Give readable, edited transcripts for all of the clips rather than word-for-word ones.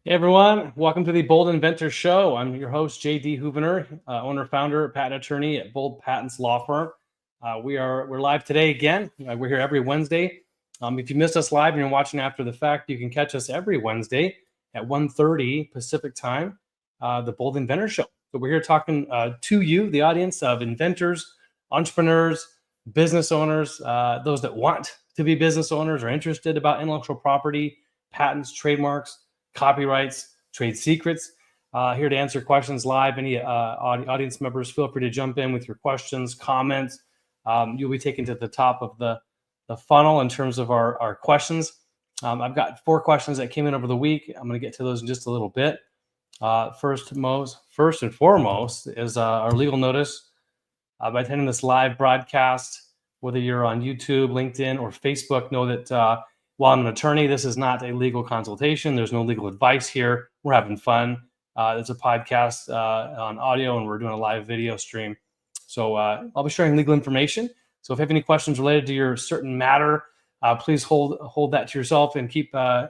Hey everyone, welcome to the Bold Inventor Show. I'm your host, JD Houvener, owner, founder, patent attorney at Bold Patents Law Firm. We're live today again. We're here every Wednesday. If you missed us live and you're watching after the fact, you can catch us every Wednesday at 1:30 Pacific time, the Bold Inventor Show. So we're here talking to you, the audience of inventors, entrepreneurs, business owners, those that want to be business owners or interested about intellectual property, patents, trademarks, copyrights, trade secrets. Here to answer questions live. Any audience members, feel free to jump in with your questions, comments. You'll be taken to the top of the funnel in terms of our questions. I've got 4 questions that came in over the week. I'm going to get to those in just a little bit. First and foremost is our legal notice. By attending this live broadcast, whether you're on YouTube, LinkedIn, or Facebook, know that while I'm an attorney, this is not a legal consultation. There's no legal advice here. We're having fun. It's a podcast on audio, and we're doing a live video stream. So I'll be sharing legal information. So if you have any questions related to your certain matter, please hold that to yourself and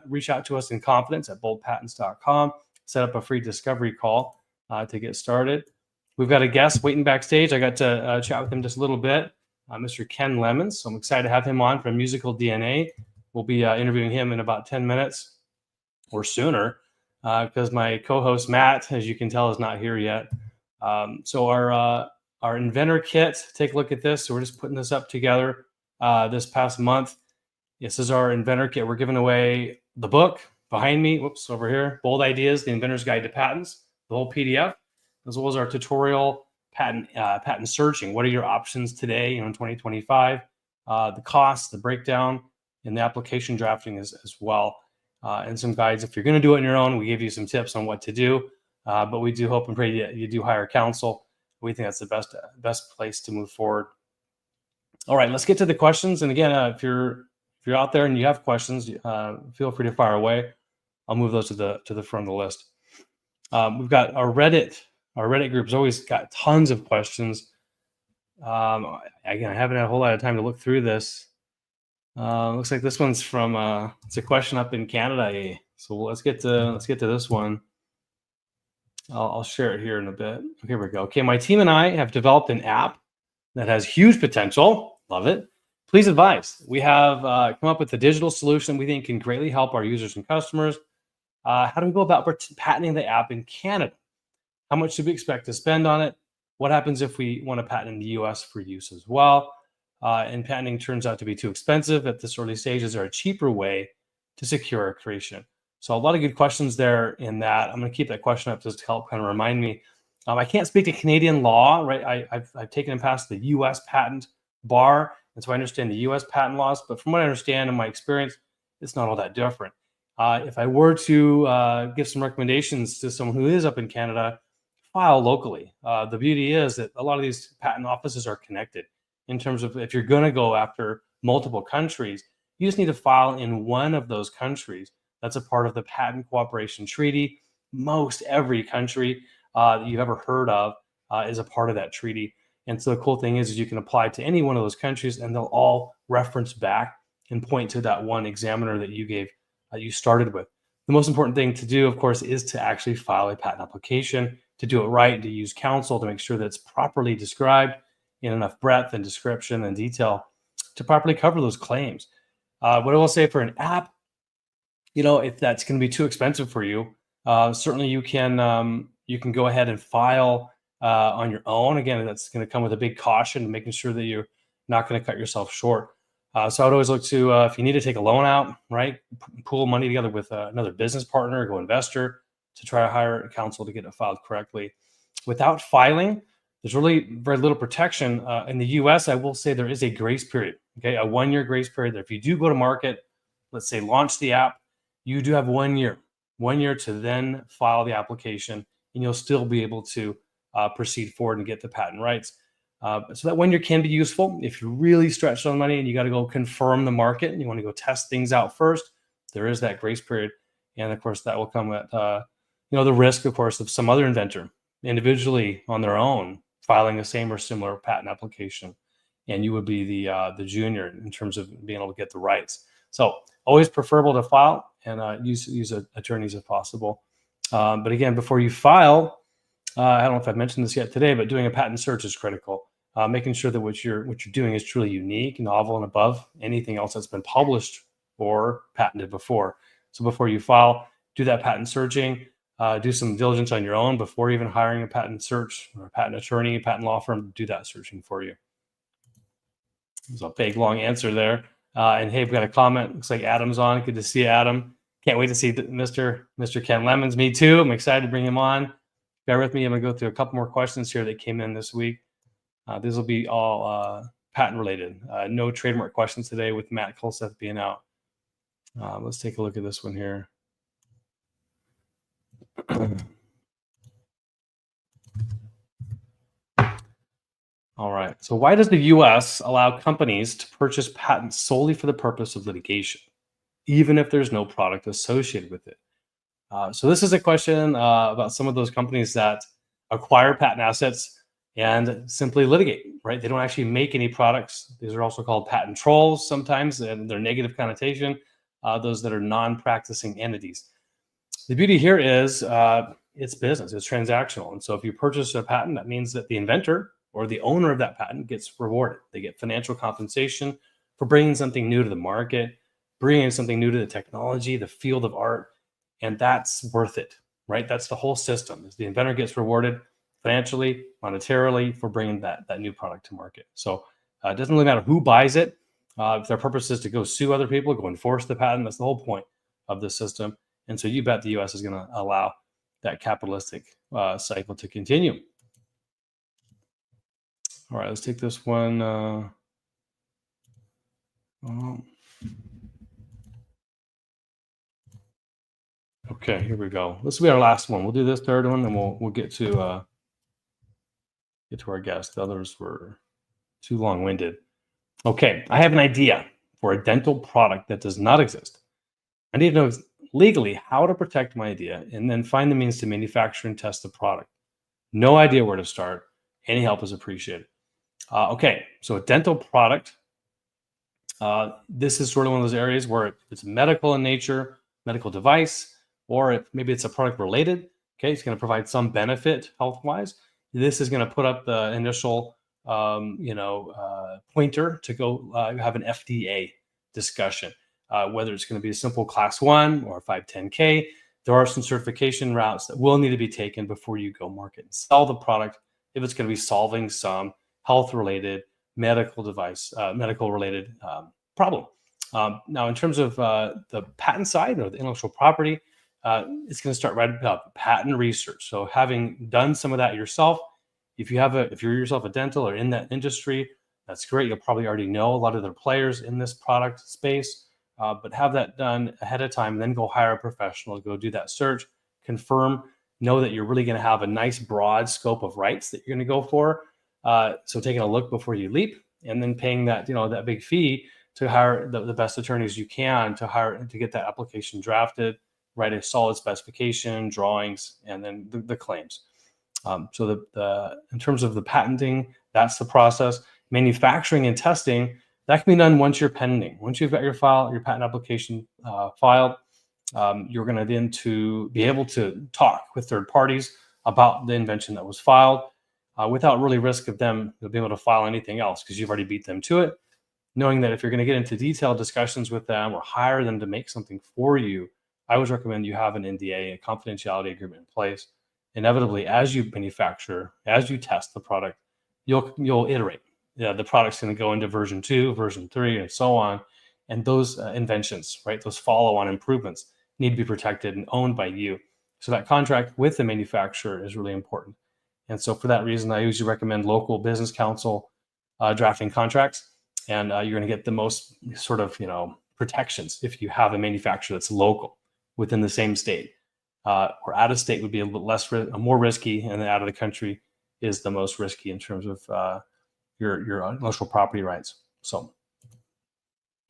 reach out to us in confidence at boldpatents.com. Set up a free discovery call to get started. We've got a guest waiting backstage. I got to chat with him just a little bit, Mr. Ken Lemons. So I'm excited to have him on from Musical DNA. We'll be interviewing him in about 10 minutes or sooner because my co-host, Matt, as you can tell, is not here yet. So our Inventor kit, take a look at this. So we're just putting this up together this past month. This is our Inventor kit. We're giving away the book behind me. Whoops, over here. Bold Ideas, The Inventor's Guide to Patents, the whole PDF, as well as our tutorial patent searching. What are your options today in 2025? The cost, the breakdown, and the application drafting as well, and some guides. If you're going to do it on your own, we give you some tips on what to do, but we do hope and pray you do hire counsel. We think that's the best place to move forward. All right, let's get to the questions. And again, if you're out there and you have questions, feel free to fire away. I'll move those to the front of the list. We've got our Reddit. Our Reddit group's always got tons of questions. Again, I haven't had a whole lot of time to look through this. Looks like this one's from it's a question up in Canada. So let's get to this one. I'll share it here in a bit. Here we go. Okay, my team and I have developed an app that has huge potential. Love it. Please advise. We have come up with a digital solution we think can greatly help our users and customers. How do we go about patenting the app in Canada? How much should we expect to spend on it? What happens if we want to patent in the US for use as well? And patenting turns out to be too expensive at this early stage. Is there a cheaper way to secure a creation? So a lot of good questions there in that. I'm going to keep that question up just to help kind of remind me. I can't speak to Canadian law, right? I've taken and passed the US patent bar, and so I understand the US patent laws. But from what I understand in my experience, it's not all that different. If I were to give some recommendations to someone who is up in Canada, file locally. The beauty is that a lot of these patent offices are connected. In terms of if you're going to go after multiple countries, you just need to file in one of those countries. That's a part of the Patent Cooperation Treaty. Most every country that you've ever heard of is a part of that treaty. And so the cool thing is you can apply to any one of those countries, and they'll all reference back and point to that one examiner that you started with. The most important thing to do, of course, is to actually file a patent application, to do it right, and to use counsel to make sure that it's properly described in enough breadth and description and detail to properly cover those claims. What I will say for an app, if that's going to be too expensive for you, certainly you can go ahead and file on your own. Again, that's going to come with a big caution, making sure that you're not going to cut yourself short. So I'd always look to, if you need to take a loan out, right, pool money together with another business partner, go investor, to try to hire counsel to get it filed correctly. Without filing, there's really very little protection. In the US, I will say there is a grace period, okay, a 1-year grace period that if you do go to market, let's say launch the app, you do have 1 year to then file the application, and you'll still be able to proceed forward and get the patent rights. So that 1 year can be useful if you're really stretched on money and you got to go confirm the market and you want to go test things out first. There is that grace period. And of course, that will come at the risk, of course, of some other inventor individually on their own filing the same or similar patent application, and you would be the junior in terms of being able to get the rights. So always preferable to file and use attorneys if possible. But again, before you file, I don't know if I've mentioned this yet today, but doing a patent search is critical. Making sure that what you're doing is truly unique, novel, and above anything else that's been published or patented before. So before you file, do that patent searching. Do some diligence on your own before even hiring a patent search or a patent attorney, patent law firm to do that searching for you. There's a big long answer there. And hey, we've got a comment. Looks like Adam's on. Good to see you, Adam. Can't wait to see Mr. Ken Lemons. Me too. I'm excited to bring him on. Bear with me. I'm going to go through a couple more questions here that came in this week. These will be all patent related. No trademark questions today with Matt Colseth being out. Let's take a look at this one here. All right. So why does the US allow companies to purchase patents solely for the purpose of litigation, even if there's no product associated with it? So this is a question about some of those companies that acquire patent assets and simply litigate, right? They don't actually make any products. These are also called patent trolls sometimes, and they're negative connotation, those that are non-practicing entities. The beauty here is it's business, it's transactional. And so if you purchase a patent, that means that the inventor or the owner of that patent gets rewarded. They get financial compensation for bringing something new to the market, bringing something new to the technology, the field of art, and that's worth it, right? That's the whole system. Is the inventor gets rewarded financially, monetarily for bringing that new product to market. So it doesn't really matter who buys it. If their purpose is to go sue other people, go enforce the patent, that's the whole point of the system. And so you bet the US is going to allow that capitalistic cycle to continue. All right, let's take this one. Okay, here we go. This will be our last one. We'll do this third one, and we'll get to our guest. The others were too long-winded. Okay, I have an idea for a dental product that does not exist. I need to know legally how to protect my idea and then find the means to manufacture and test the product. No idea where to start. Any help is appreciated. Okay, so a dental product. This is sort of one of those areas where it's medical in nature, medical device, or maybe it's a product related. Okay, it's going to provide some benefit health-wise. This is going to put up the initial, pointer to go have an FDA discussion. Whether it's going to be a simple class 1 or 510K, there are some certification routes that will need to be taken before you go market and sell the product if it's going to be solving some health-related, medical device, medical-related problem. Now, in terms of the patent side or the intellectual property, it's going to start right about patent research. So having done some of that yourself, if you're yourself a dental or in that industry, that's great. You'll probably already know a lot of the players in this product space. But have that done ahead of time, then go hire a professional, go do that search, confirm, know that you're really going to have a nice broad scope of rights that you're going to go for. So taking a look before you leap, and then paying that that big fee to hire the best attorneys you can to get that application drafted, write a solid specification, drawings, and then the claims. So in terms of the patenting, that's the process. Manufacturing and testing, that can be done once you're pending. Once you've got your patent application filed, you're going to then be able to talk with third parties about the invention that was filed without really risk of them being able to file anything else because you've already beat them to it. Knowing that if you're going to get into detailed discussions with them or hire them to make something for you, I always recommend you have an NDA, a confidentiality agreement in place. Inevitably, as you manufacture, as you test the product, you'll iterate. The product's going to go into version 2, version 3, and so on. And those inventions, right, those follow-on improvements need to be protected and owned by you. So that contract with the manufacturer is really important. And so for that reason, I usually recommend local business counsel drafting contracts. And you're going to get the most sort of, protections if you have a manufacturer that's local within the same state. Or out of state would be a little more risky, and then out of the country is the most risky in terms of your intellectual property rights. So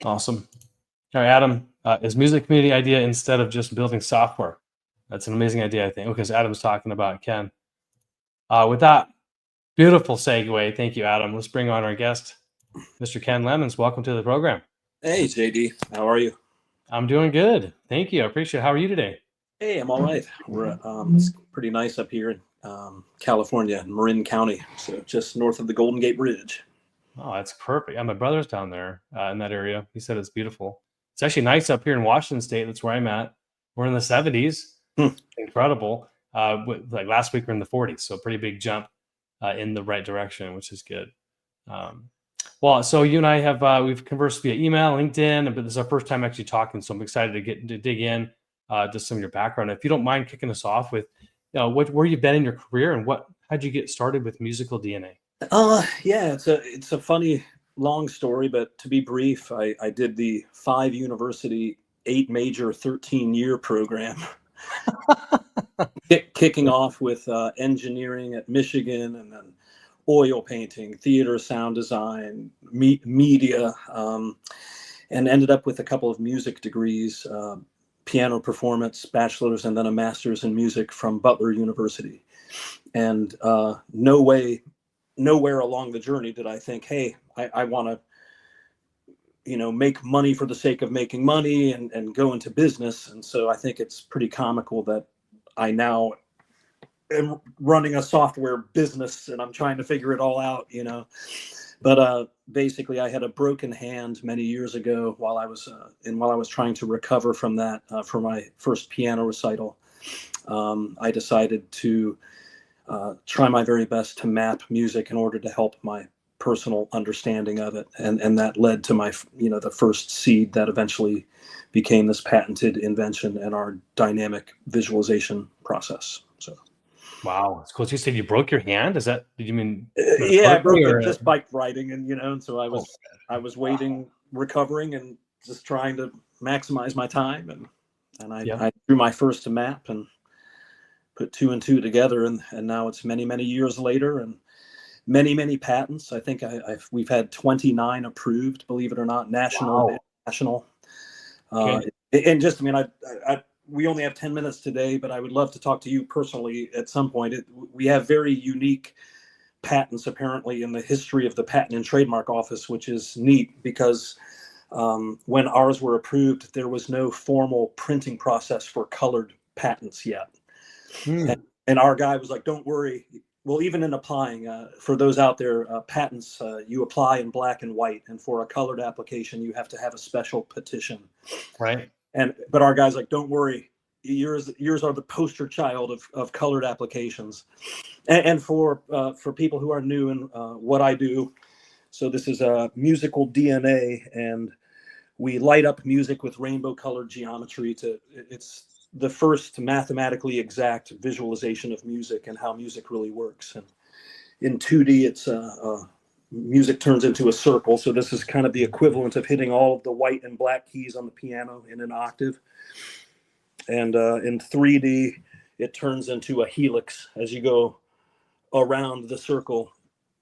awesome. All right, Adam, is music community idea instead of just building software? That's an amazing idea, I think. Okay, so Adam's talking about Ken. With that beautiful segue, thank you, Adam. Let's bring on our guest, Mr. Ken Lemons. Welcome to the program. Hey, JD, how are you? I'm doing good. Thank you. I appreciate it. How are you today? Hey, I'm all right. It's pretty nice up here in California, in Marin County, so just north of the Golden Gate Bridge. Oh, that's perfect. Yeah, my brother's down there in that area. He said it's beautiful. It's actually nice up here in Washington State. That's where I'm at. We're in the 70s. Hmm. Incredible. Like last week, we're in the 40s. So, a pretty big jump in the right direction, which is good. Um, well, so you and I have we've conversed via email, LinkedIn, but this is our first time actually talking. So I'm excited to dig in to some of your background. If you don't mind kicking us off with, where you've been in your career and how'd you get started with musical DNA? Yeah, it's a funny long story, but to be brief, I did the 5 university, 8 major, 13-year program, kicking off with engineering at Michigan, and then oil painting, theater, sound design, media, and ended up with a couple of music degrees, piano performance, bachelor's, and then a master's in music from Butler University. And nowhere along the journey did I think, hey, I want to, make money for the sake of making money and go into business. And so I think it's pretty comical that I now am running a software business and I'm trying to figure it all out. But basically, I had a broken hand many years ago while I was trying to recover from that for my first piano recital. I decided to try my very best to map music in order to help my personal understanding of it, and that led to my the first seed that eventually became this patented invention and our dynamic visualization process. So. Wow, it's cool. So you said you broke your hand. Did you mean Yeah, I metaphorically broke it or? just bike riding, and so I Oh, was I was wow. waiting, recovering, and just trying to maximize my time, and Yeah. I drew my first map and put two and two together, and now it's many years later and many patents. I think we've had 29 approved, believe it or not, national and Wow. international. Uh, Okay. and just, I mean, we only have 10 minutes today, but I would love to talk to you personally at some point. We have very unique patents apparently in the history of the Patent and Trademark Office, which is neat because when ours were approved, there was no formal printing process for colored patents yet. And, Hmm. and our guy was like, don't worry. Well, even in applying, for those out there, patents, you apply in black and white. And for a colored application, you have to have a special petition. Right. But our guy's like, don't worry. Yours are the poster child of colored applications. And for people who are new in what I do, so this is a musical DNA, and we light up music with rainbow colored geometry. It's the first mathematically exact visualization of music and how music really works. And in 2D, it's music turns into a circle. So this is kind of the equivalent of hitting all of the white and black keys on the piano in an octave. And in 3D, it turns into a helix as you go around the circle.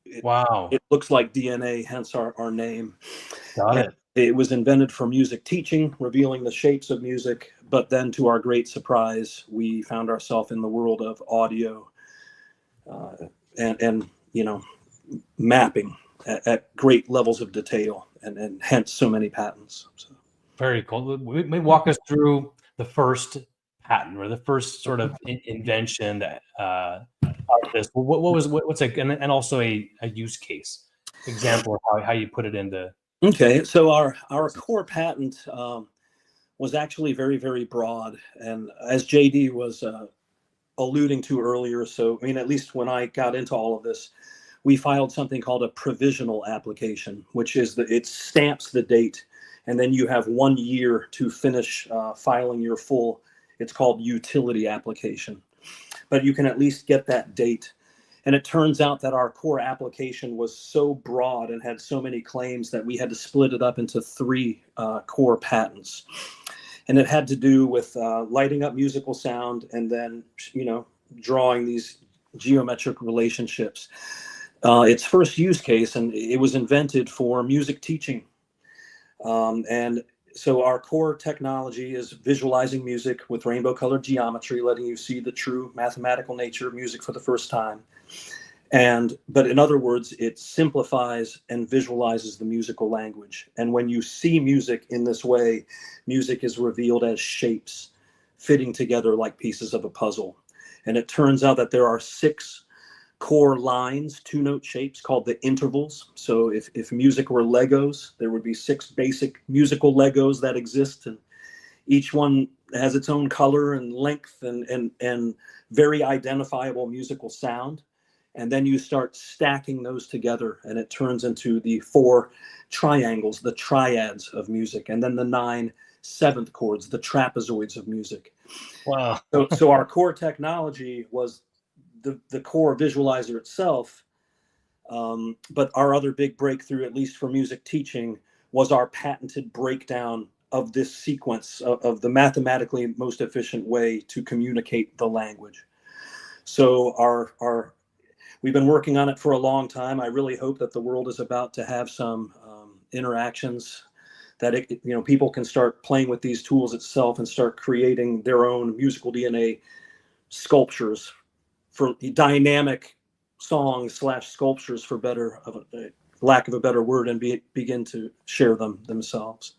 It, Wow. it looks like DNA, hence our name. Got And it. it was invented for music teaching, revealing the shapes of music. But then, to our great surprise, we found ourselves in the world of audio uh, and mapping at great levels of detail, and hence so many patents. So. Very cool. May walk us through the first patent or the first sort of invention that of this. What's and also a use case example of how you put it into. Okay, so our core patent was actually very broad, and as JD was alluding to earlier. So, I mean, at least when I got into all of this, we filed something called a provisional application, which is it stamps the date, and then you have 1 year to finish filing your full. It's called utility application, but you can at least get that date. And it turns out that our core application was so broad and had so many claims that we had to split it up into 3 core patents. And it had to do with lighting up musical sound and then, drawing these geometric relationships. Its first use case, and it was invented for music teaching. And so our core technology is visualizing music with rainbow colored geometry, letting you see the true mathematical nature of music for the first time. But in other words, it simplifies and visualizes the musical language. And when you see music in this way, music is revealed as shapes fitting together like pieces of a puzzle. And it turns out that there are 6 core lines, 2-note shapes called the intervals. So if music were Legos, there would be 6 basic musical Legos that exist, and each one has its own color and length and very identifiable musical sound. And then you start stacking those together, and it turns into the 4 triangles, the triads of music, and then the 9 seventh chords, the trapezoids of music. Wow. So our core technology was the core visualizer itself. But our other big breakthrough, at least for music teaching, was our patented breakdown of this sequence of the mathematically most efficient way to communicate the language. So we've been working on it for a long time. I really hope that the world is about to have some interactions that people can start playing with these tools itself and start creating their own musical DNA sculptures for dynamic songs / sculptures, for lack of a better word, and begin to share them themselves.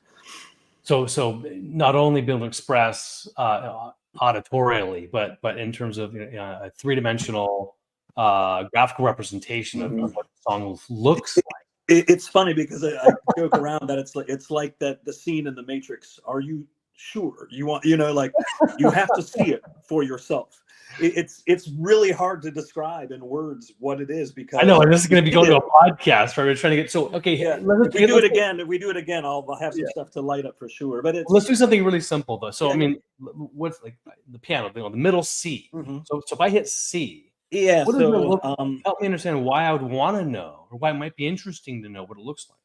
So not only be able to express auditorially, but in terms of a 3-dimensional graphical representation of what the song looks like. It's funny because I joke around that it's like that the scene in The Matrix. Are you sure you want, like, you have to see it for yourself. It's really hard to describe in words what it is, because I know this is going to be going to a podcast, right? We're trying to get okay. Yeah. If we do it again, I'll have some stuff to light up for sure. But let's do something really simple though. So Yeah. I mean, what's like the piano, the middle C. Mhm. So if I hit C, Yeah. what So does it look, help me understand why I would want to know, or why it might be interesting to know what it looks like.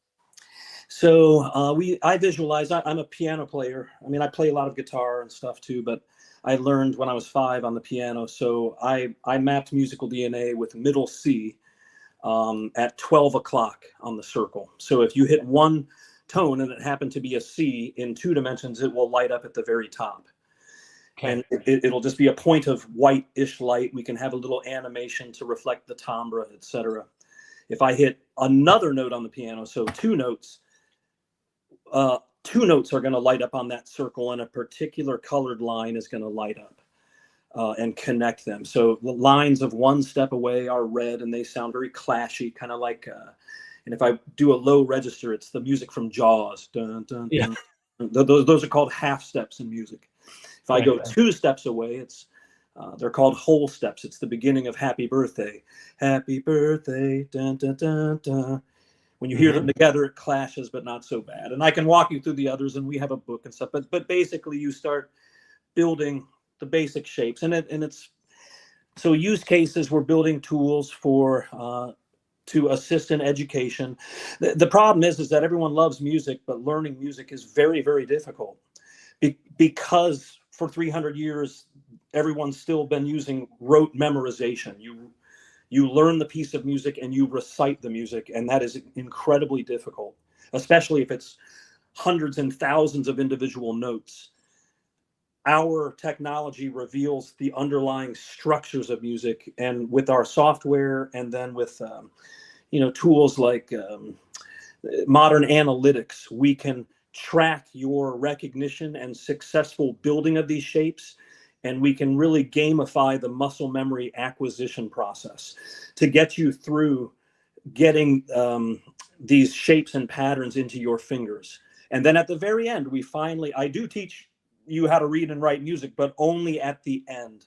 So I visualize. I'm a piano player. I mean, I play a lot of guitar and stuff too, but I learned when I was 5 on the piano. So I mapped musical DNA with middle C at 12 o'clock on the circle. So if you hit one tone and it happened to be a C in 2 dimensions, it will light up at the very top. Okay. And it'll just be a point of white-ish light. We can have a little animation to reflect the timbre, etc. If I hit another note on the piano, so 2 notes, 2 notes are going to light up on that circle, and a particular colored line is going to light up and connect them. So the lines of 1 step away are red, and they sound very clashy, kind of like, and if I do a low register, it's the music from Jaws. Dun, dun, Yeah. dun. Those are called half steps in music. If I go 2 steps away, they're called whole steps. It's the beginning of Happy Birthday. Happy birthday, dun, dun, dun, dun. When you hear them together, it clashes, but not so bad. And I can walk you through the others, and we have a book and stuff. But basically, you start building the basic shapes, and it's so use cases. We're building tools for to assist in education. The problem is that everyone loves music, but learning music is very, very difficult because for 300 years, everyone's still been using rote memorization. You learn the piece of music and you recite the music, and that is incredibly difficult, especially if it's hundreds and thousands of individual notes. Our technology reveals the underlying structures of music, and with our software, and then with tools like modern analytics, we can track your recognition and successful building of these shapes, and we can really gamify the muscle memory acquisition process to get you through getting these shapes and patterns into your fingers. And then at the very end, I do teach you how to read and write music, but only at the end.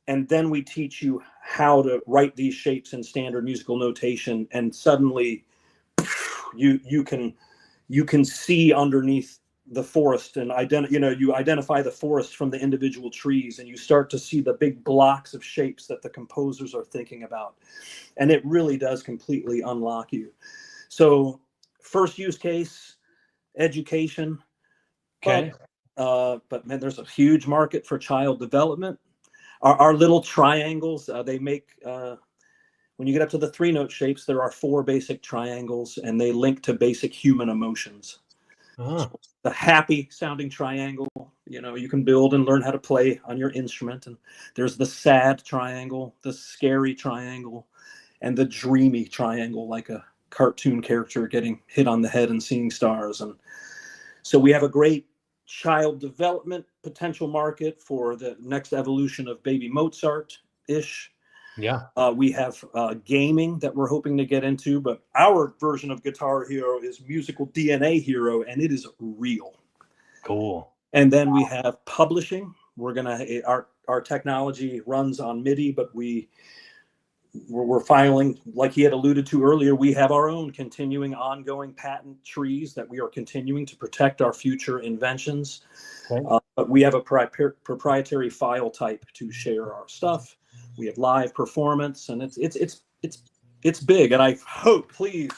And then we teach you how to write these shapes in standard musical notation, and suddenly you can see underneath the forest, and you identify the forest from the individual trees, and you start to see the big blocks of shapes that the composers are thinking about. And it really does completely unlock you. So first use case, education. Okay. But man, there's a huge market for child development. Our little triangles, they make, when you get up to the 3-note shapes, there are 4 basic triangles, and they link to basic human emotions. So the happy sounding triangle, you can build and learn how to play on your instrument. And there's the sad triangle, the scary triangle, and the dreamy triangle, like a cartoon character getting hit on the head and seeing stars. And so we have a great child development potential market for the next evolution of baby Mozart-ish. Yeah. We have gaming that we're hoping to get into, but our version of Guitar Hero is Musical DNA Hero, and it is real. Cool. And then we have publishing. We're gonna our technology runs on MIDI, but we're filing, like he had alluded to earlier. We have our own continuing, ongoing patent trees that we are continuing to protect our future inventions. Okay. But we have a proprietary file type to share our stuff. We have live performance, and it's big. And I hope, please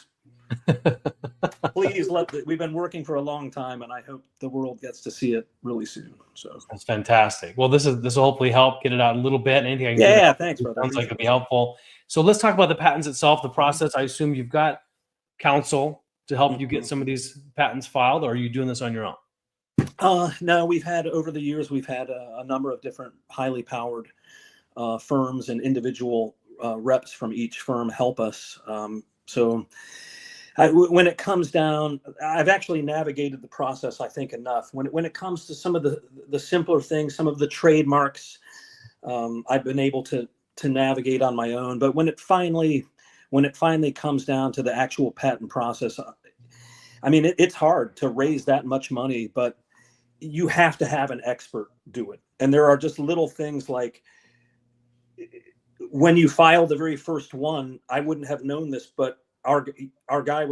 we've been working for a long time, and I hope the world gets to see it really soon. So that's fantastic. Well, this will hopefully help get it out a little bit. Anything I can do yeah, thanks, brother. sounds like it'll be helpful. So let's talk about the patents itself, the process. I assume you've got counsel to help you get some of these patents filed, or are you doing this on your own? No, over the years, we've had a number of different highly powered firms and individual reps from each firm help us. When it comes down, I've actually navigated the process, I think, enough. When it comes to some of the simpler things, some of the trademarks, I've been able to navigate on my own. But when it finally comes down to the actual patent process, I mean, it's hard to raise that much money, but you have to have an expert do it. And there are just little things like, when you file the very first one, I wouldn't have known this, but our guy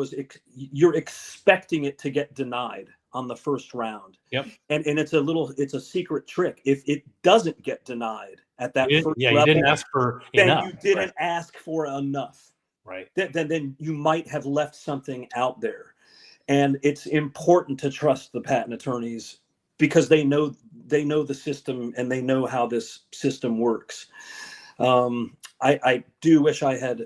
you're expecting it to get denied on the first round. Yep. And it's a secret trick. If it doesn't get denied at that first level, you didn't ask for enough. You didn't ask for enough. Right. Then you might have left something out there. And it's important to trust the patent attorneys, because they know the system, and they know how this system works. I do wish I had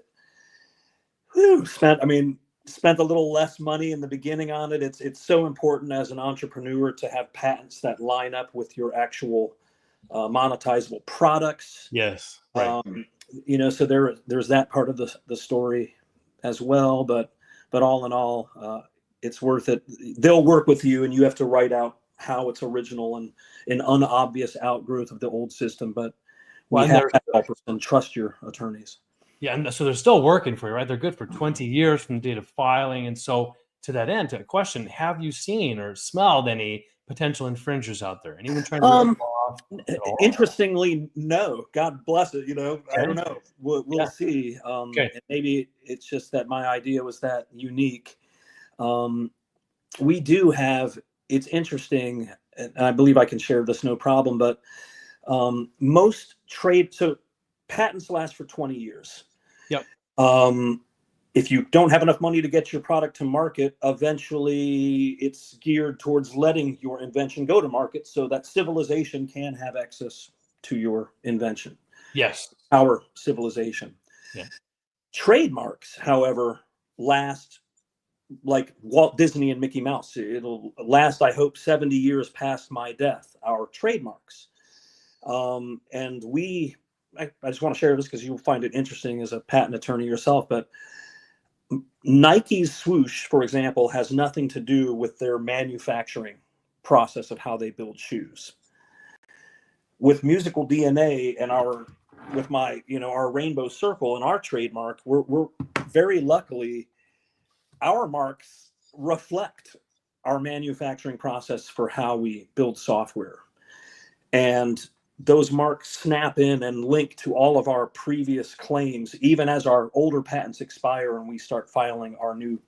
spent a little less money in the beginning on it. It's so important as an entrepreneur to have patents that line up with your actual monetizable products. Yes. Right. So there's that part of the story as well. But all in all, it's worth it. They'll work with you, and you have to write out how it's original and an unobvious outgrowth of the old system. But we have to help and trust your attorneys. Yeah, and so they're still working for you, right? They're good for 20 years from the date of filing. And so to that end, to a question, have you seen or smelled any potential infringers out there? Anyone trying to rip them off? Interestingly, no. God bless it. I don't know. We'll see. And maybe it's just that my idea was that unique. We do have, it's interesting, and I believe I can share this no problem, but most so patents last for 20 years. Yep. If you don't have enough money to get your product to market, eventually it's geared towards letting your invention go to market so that civilization can have access to your invention. Yes. Our civilization. Yeah. Trademarks, however, last like Walt Disney and Mickey Mouse. It'll last, I hope, 70 years past my death, our trademarks. And I just want to share this because you'll find it interesting as a patent attorney yourself, but Nike's swoosh, for example, has nothing to do with their manufacturing process of how they build shoes. With Musical DNA and our Rainbow Circle and our trademark, we're very luckily, our marks reflect our manufacturing process for how we build software. And those marks snap in and link to all of our previous claims, even as our older patents expire and we start filing our new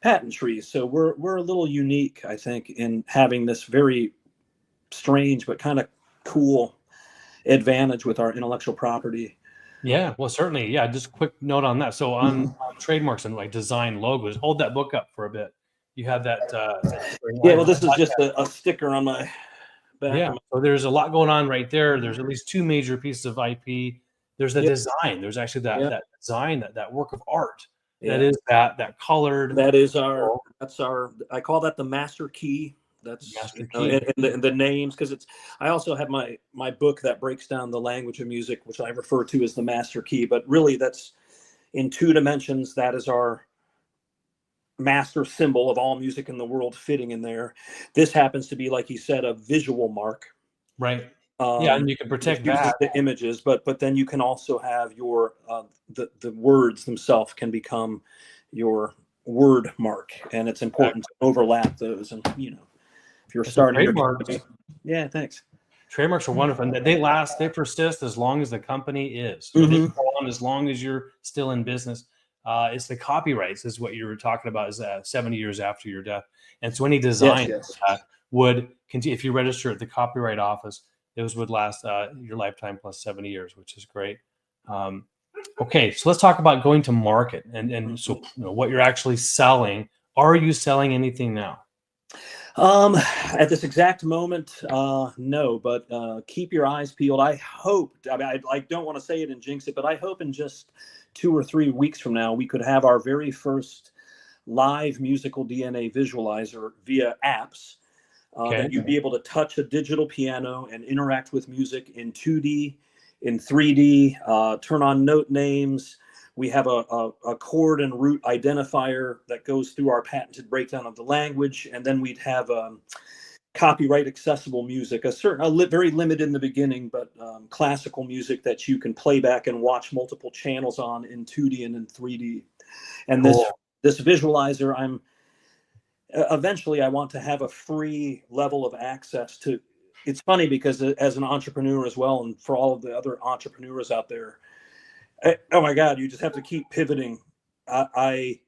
patent trees. So we're a little unique, I think, in having this very strange but kind of cool advantage with our intellectual property. Yeah, well, certainly. Yeah, just a quick note on that. So on trademarks and like design logos, hold that book up for a bit. You have that. Yeah, well, this is just a sticker on my back. Yeah, so there's a lot going on right there. There's at least two major pieces of IP. There's the design. There's actually that design, that work of art. That is that colored. That's our. I call that the master key. That's master key. And the names, because I also have my book that breaks down the language of music, which I refer to as the master key. But really, that's in 2 dimensions. That is our master symbol of all music in the world fitting in there. This happens to be, like you said, a visual mark. Right. Yeah, and you can Which protect uses that. the images, but then you can also have your the words themselves can become your word mark, and it's important to overlap those. And if you're So starting your trademarks, company, yeah, thanks. trademarks are wonderful, and they last, they persist as long as the company is. They Mm-hmm. go on as long as you're still in business. It's the copyrights, is what you were talking about, is 70 years after your death. And so any design Yes. would continue, if you register at the Copyright Office, those would last your lifetime plus 70 years, which is great. Okay, so let's talk about going to market, and so what you're actually selling. Are you selling anything now? At this exact moment, no, but keep your eyes peeled. I hope, I mean, I don't want to say it and jinx it, but I hope in just 2 or 3 weeks from now, we could have our very first live musical DNA visualizer via apps, Okay. that you'd be able to touch a digital piano and interact with music in 2D, in 3D, turn on note names. We have a chord and root identifier that goes through our patented breakdown of the language. And then we'd have copyright accessible music, very limited in the beginning, but classical music that you can play back and watch multiple channels on in 2D and in 3D. And Cool. this visualizer, eventually I want to have a free level of access to. It's funny because as an entrepreneur as well, and for all of the other entrepreneurs out there, oh my God, you just have to keep pivoting. I'm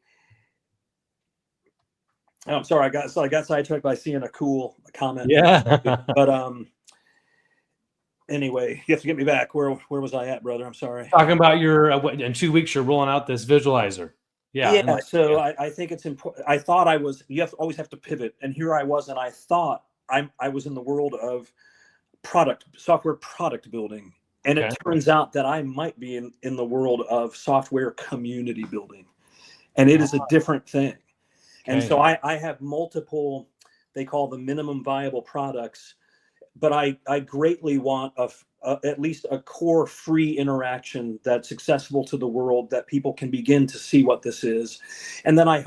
sorry, I got sidetracked by seeing a cool comment. Yeah. But anyway, you have to get me back. Where was I at, brother? I'm sorry. Talking about your in 2 weeks you're rolling out this visualizer. Yeah. Yeah, so I think it's important. I thought always have to pivot, and here I was, and I thought I was in the world of software product building, and Okay. it turns out that I might be in the world of software community building, and it is a different thing. And Okay. so I have multiple, they call the minimum viable products, but I greatly want at least a core free interaction that's accessible to the world, that people can begin to see what this is. And then I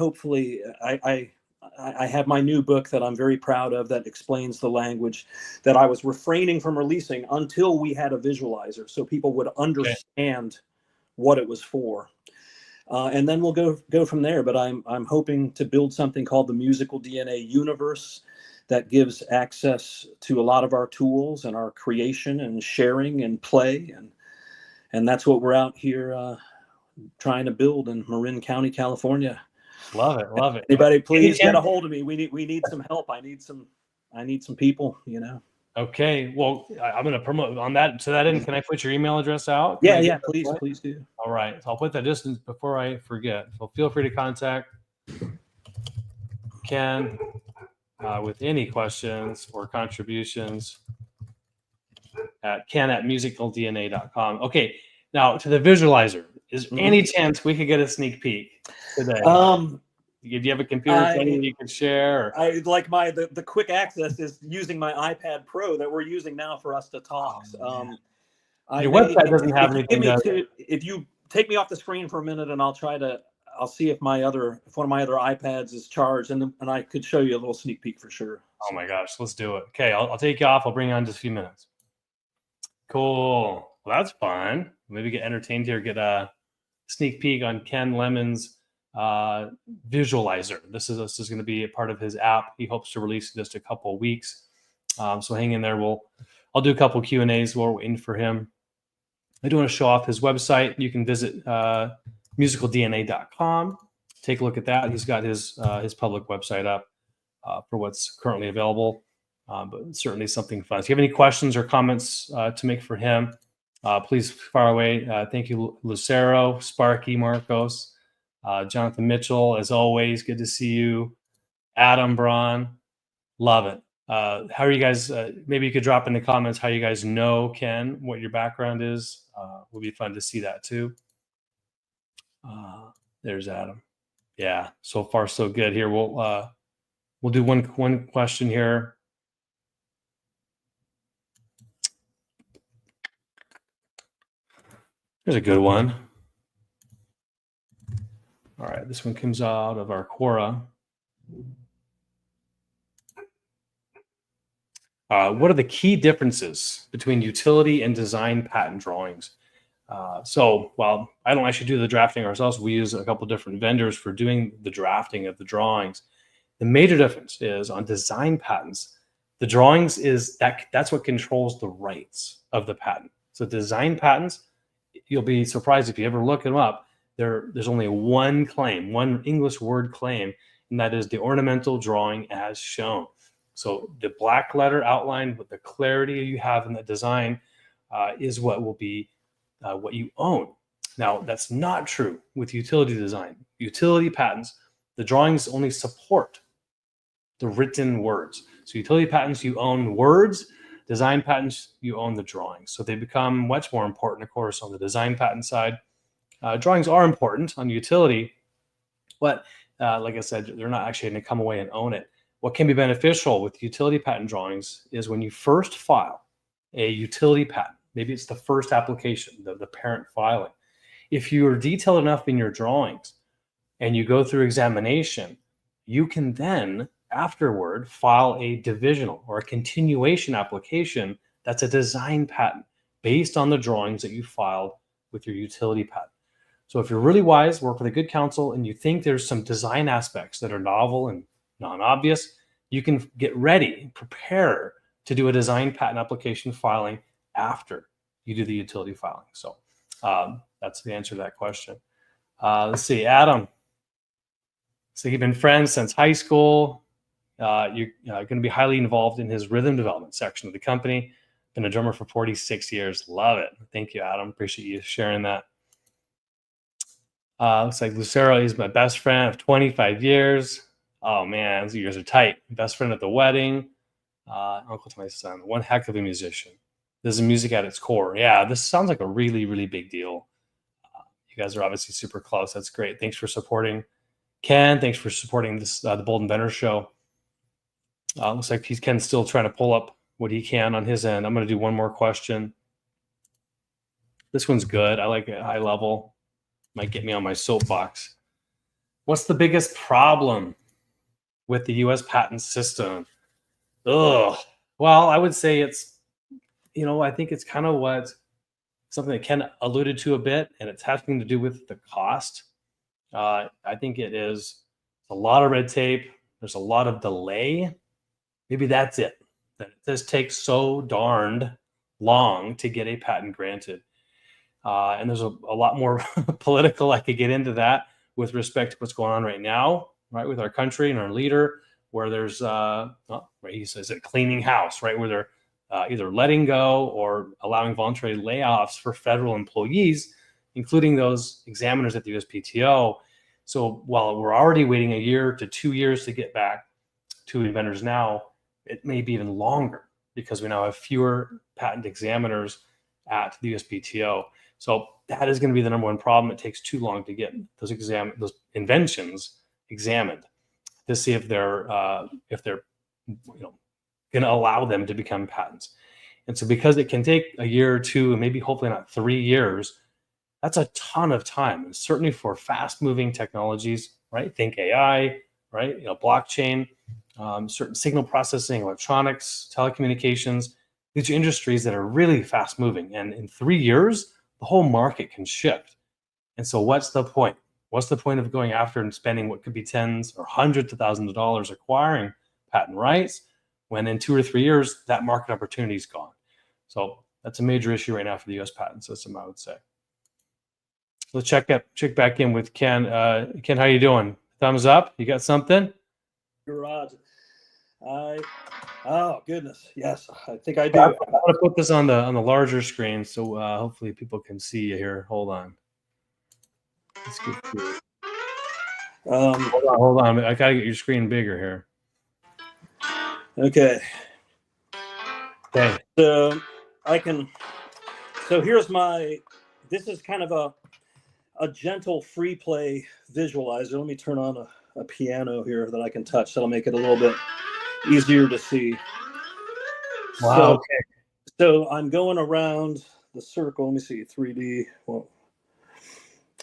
have my new book that I'm very proud of, that explains the language that I was refraining from releasing until we had a visualizer, so people would understand what it was for. And then we'll go from there. But I'm hoping to build something called the Musical DNA Universe, that gives access to a lot of our tools and our creation and sharing and play, and that's what we're out here trying to build in Marin County, California. Love it. Love it. Anybody, please Any get a hold of me. We need some help. I need some people. Okay. Well, I'm going to promote on that. To that end, can I put your email address out? Yeah. Please do. All right. So I'll put that just before I forget. So feel free to contact Ken with any questions or contributions at ken@musicaldna.com. Okay. Now to the visualizer. Is any chance we could get a sneak peek today? Do you have a computer you could share? I like the quick access is using my iPad Pro that we're using now for us to talk. Your website doesn't have anything. If you take me off the screen for a minute, and I'll see if one of my other iPads is charged, and I could show you a little sneak peek for sure. Oh my gosh, let's do it. Okay, I'll take you off. I'll bring you on in just a few minutes. Cool. Well, that's fun. Maybe get entertained here. Get a sneak peek on Ken Lemon's visualizer. This is going to be a part of his app. He hopes to release in just a couple of weeks. So hang in there. I'll do a couple of Q&As while we're waiting for him. I do want to show off his website. You can visit musicaldna.com. Take a look at that. He's got his public website up for what's currently available, but certainly something fun. If you have any questions or comments to make for him, please fire away. Thank you, Lucero, Sparky, Marcos, Jonathan Mitchell. As always, good to see you. Adam Braun, love it. How are you guys? Maybe you could drop in the comments how you guys know Ken, what your background is. Would be fun to see that too. There's Adam. Yeah, so far so good. Here we'll do one question here. Here's a good one. this one comes out of our Quora. What are the key differences between utility and design patent drawings? So while I don't actually do the drafting ourselves, we use a couple different vendors for doing the drafting of the drawings. The major difference is on design patents, the drawings is that's what controls the rights of the patent. So design patents, you'll be surprised if you ever look them up. There's only one claim, one English word claim, and that is the ornamental drawing as shown. So the black letter outline with the clarity you have in the design is what will be what you own. Now, that's not true with utility design. Utility patents, the drawings only support the written words. So utility patents, you own words. Design patents, you own the drawings. So they become much more important, of course, on the design patent side. Drawings are important on utility, but like I said, they're not actually going to come away and own it. What can be beneficial with utility patent drawings is when you first file a utility patent, maybe it's the first application, the parent filing. If you are detailed enough in your drawings and you go through examination, you can then afterward file a divisional or a continuation application that's a design patent based on the drawings that you filed with your utility patent. So if you're really wise, work with a good counsel, and you think there's some design aspects that are novel and non-obvious, you can get ready, prepare to do a design patent application filing after you do the utility filing. So that's the answer to that question. Let's see, Adam. So you've been friends since high school. You're going to be highly involved in his rhythm development section of the company. Been a drummer for 46 years. Love it. Thank you, Adam. Appreciate you sharing that. Looks like Lucero is my best friend of 25 years. Oh man, those years are tight. Best friend at the wedding. Uncle to my son. One heck of a musician. This is music at its core. Yeah, this sounds like a really, really big deal. You guys are obviously super close. That's great. Thanks for supporting. Ken, thanks for supporting this the Bold Inventor Show. Looks like Ken's still trying to pull up what he can on his end. I'm going to do one more question. This one's good. I like it high level. Might get me on my soapbox. What's the biggest problem with the U.S. patent system? Ugh. Well, I would say it's, I think it's kind of something that Ken alluded to a bit, and it's having to do with the cost. I think it is a lot of red tape. There's a lot of delay. Maybe that's it. That it just takes so darned long to get a patent granted. And there's a lot more political. I could get into that with respect to what's going on right now, right, with our country and our leader, where there's, he says it cleaning house, right, where they're either letting go or allowing voluntary layoffs for federal employees, including those examiners at the USPTO. So while we're already waiting a year to 2 years to get back to inventors now, it may be even longer because we now have fewer patent examiners at the USPTO. So that is going to be the number one problem. It takes too long to get those inventions examined to see if they're going to allow them to become patents. And so because it can take a year or two, and maybe hopefully not 3 years, that's a ton of time. And certainly for fast-moving technologies, right? Think AI, right? Blockchain, certain signal processing, electronics, telecommunications. These are industries that are really fast-moving, and in 3 years, the whole market can shift. And so, what's the point? What's the point of going after and spending what could be tens or hundreds of thousands of dollars acquiring patent rights when in 2 or 3 years that market opportunity is gone? So that's a major issue right now for the U.S. patent system, I would say. Let's check back in with Ken. Ken, how you doing? Thumbs up? You got something? Garage. Oh goodness, yes, I think I do. I'm going to put this on the larger screen, so hopefully people can see you here. Hold on. Let's get through. Hold on. I gotta get your screen bigger here. Okay. Okay. So here's this is kind of a gentle free play visualizer. Let me turn on a piano here that I can touch. That'll make it a little bit easier to see. Wow. Okay. So I'm going around the circle. Let me see, 3D. Well,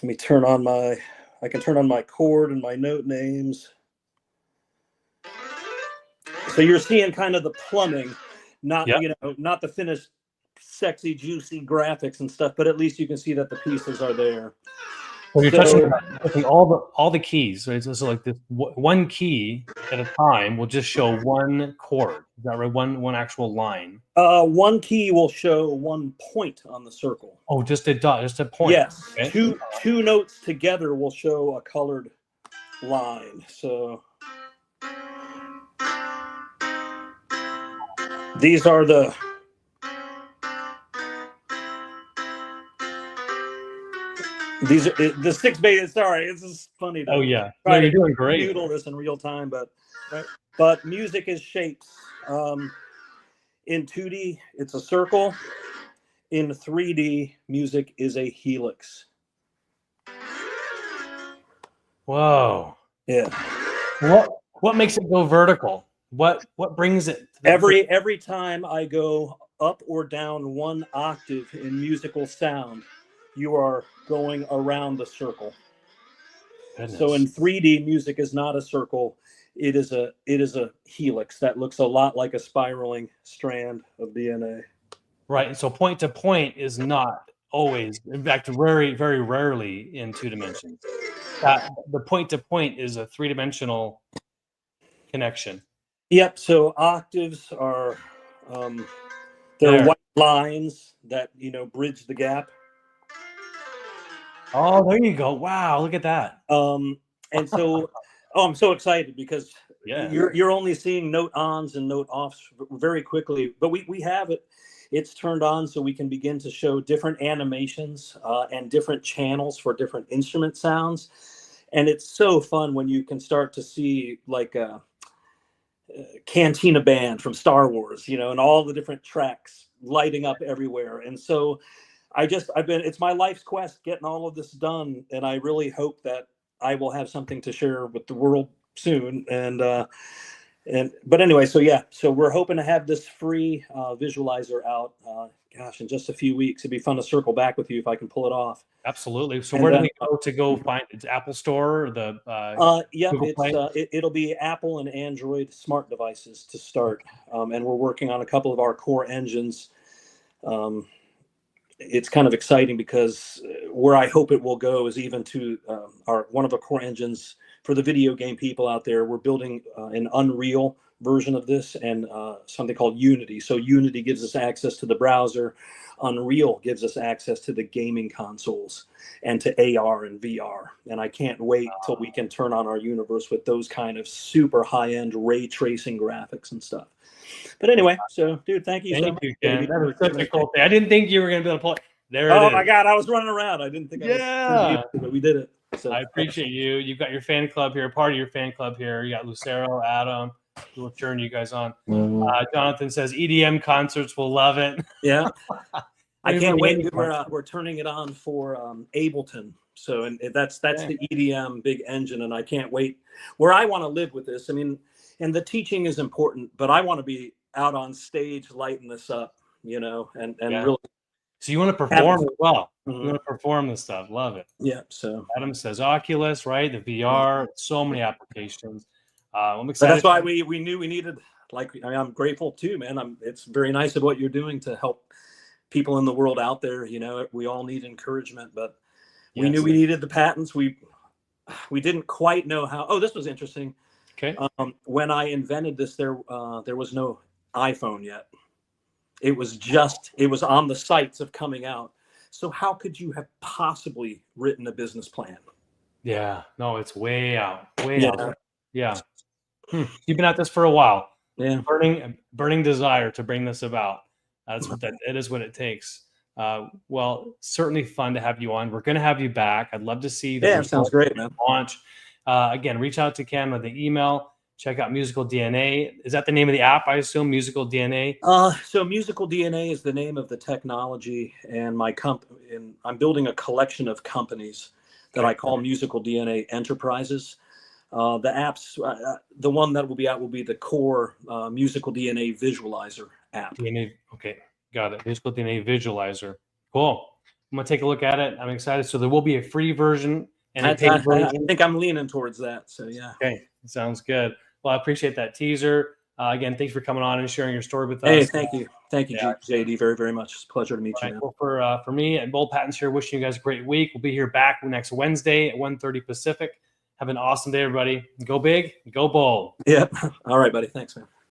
let me turn on my I can turn on my chord and my note names. So you're seeing kind of the plumbing, not not the finished, sexy, juicy graphics and stuff, but at least you can see that the pieces are there. Well, you're touching all the keys, right? So like this one key at a time will just show one chord. Is that right? One actual line. One key will show one point on the circle. Oh, just a dot, just a point. Yes, okay. Two notes together will show a colored line. So these are the the 6-beta. Sorry, it's just funny. Oh yeah, no, you're doing great. Noodle this in real time, but music is shapes. In 2D, it's a circle. In 3D, music is a helix. Whoa. Yeah. What makes it go vertical? What brings it? Every time I go up or down one octave in musical sound, you are going around the circle. Goodness. So in 3D, music is not a circle. It is a helix that looks a lot like a spiraling strand of DNA. Right. So point to point is not always, in fact, very, very rarely in 2 dimensions. The point to point is a 3-dimensional connection. Yep. So octaves are they're white lines that bridge the gap. Oh, there you go. Wow, look at that. And so I'm so excited because you're only seeing note ons and note offs very quickly, but we have it's turned on so we can begin to show different animations and different channels for different instrument sounds. And it's so fun when you can start to see like a Cantina band from Star Wars, and all the different tracks lighting up everywhere. And so it's my life's quest getting all of this done. And I really hope that I will have something to share with the world soon. But anyway, so we're hoping to have this free visualizer out, in just a few weeks. It'd be fun to circle back with you if I can pull it off. Absolutely. So where do we go find it? It's Apple Store or the Google Play? It'll be Apple and Android smart devices to start. And we're working on a couple of our core engines. It's kind of exciting because where I hope it will go is even to one of the core engines for the video game people out there. We're building an Unreal version of this and something called Unity. So Unity gives us access to the browser. Unreal gives us access to the gaming consoles and to AR and VR. And I can't wait till we can turn on our universe with those kind of super high-end ray tracing graphics and stuff. But anyway, so dude, thank you so much. Ken. That was such a cool thing. I didn't think you were going to be able to pull it. There it is. Oh my God, I was running around. I didn't think I was going to be able to, but we did it. So I appreciate you. You've got your fan club here, part of your fan club here. You got Lucero, Adam, who will turn you guys on. Jonathan says EDM concerts will love it. Yeah. I can't wait. We're turning it on for Ableton. So and that's the EDM big engine, and I can't wait. Where I want to live with this, I mean, and the teaching is important, but I want to be out on stage lighting this up, and really. So you want to perform as well. Mm-hmm. You want to perform this stuff. Love it. Yeah. So Adam says Oculus, right? The VR, so many applications. I'm excited. But that's why we knew we needed. I'm grateful too, man. It's very nice of what you're doing to help people in the world out there. We all need encouragement, but we knew we needed the patents. We didn't quite know how. Oh, this was interesting. Okay. When I invented this, there was no iPhone yet. It was on the sites of coming out. So how could you have possibly written a business plan? Yeah. No, it's way out. Yeah. You've been at this for a while. Yeah. Burning desire to bring this about. It is what it takes. Well, certainly fun to have you on. We're going to have you back. I'd love to see that. Yeah, sounds great, man. Launch. Again, reach out to Ken with the email. Check out Musical DNA. Is that the name of the app, I assume, Musical DNA? So Musical DNA is the name of the technology, and my company. And I'm building a collection of companies that I call Musical DNA Enterprises. The apps, the one that will be out will be the core Musical DNA Visualizer app. Okay, got it. Musical DNA Visualizer. Cool. I'm going to take a look at it. I'm excited. So there will be a free version Any paid I version? think I'm leaning towards that. So yeah. Okay, sounds good. Well, I appreciate that teaser. Again, thanks for coming on and sharing your story with Hey, us. thank you, Yeah. JD, very very much. It's a pleasure to meet you, All right. man. Well, for me and Bold Patents here, wishing you guys a great week. We'll be here back next Wednesday at 1:30 Pacific. Have an awesome day, everybody. Go big, go bold. Yep. All right, buddy. Thanks, man.